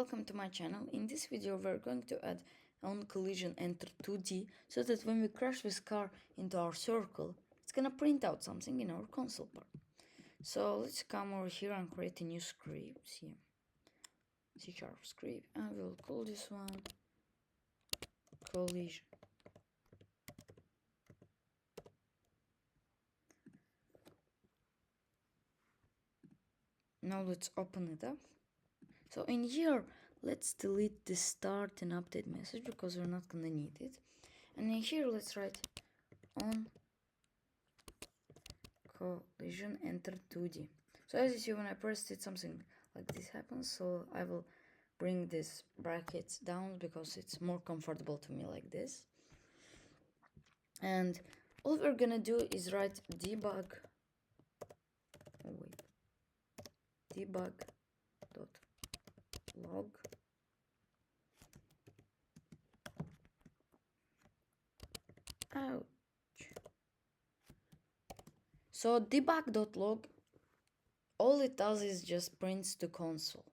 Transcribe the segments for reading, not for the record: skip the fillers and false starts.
welcome to my channel. In this video we're going to add OnCollisionEnter 2D so that when we crash this car into our circle, it's gonna print out something in our console part. So let's come over here and create a new script here. C# script, and we'll call this one collision. Now let's open it up. So in here, let's delete the start and update message because we're not gonna need it. And in here, let's write OnCollisionEnter 2D. So as you see, when I pressed it, something like this happens. So I will bring this brackets down because it's more comfortable to me like this. And all we're gonna do is write debug. Oh wait, debug.log. Ouch. So debug.log, all it does is just prints to console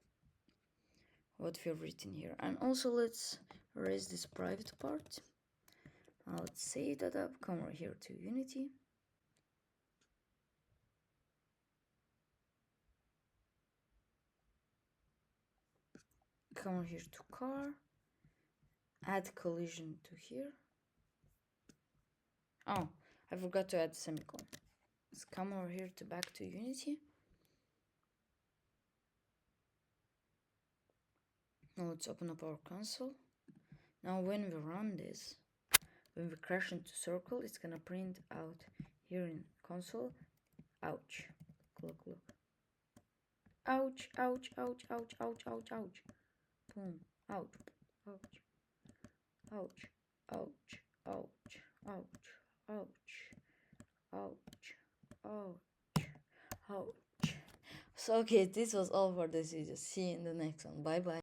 what we've written here. And also let's erase this private part. Let's save that up, come over here to Unity. Come over here to car, add collision to here. Oh, I forgot to add semicolon. Let's come over here to back to Unity. Now let's open up our console. Now when we run this, when we crash into circle, it's gonna print out here in console. Ouch. Look. Ouch, ouch, ouch, ouch, ouch, ouch, ouch. Boom. Ouch. Ouch. Ouch. Ouch. Ouch. Ouch. Ouch. Ouch. Ouch. Ouch. So okay, this was all for this video. See you in the next one. Bye bye.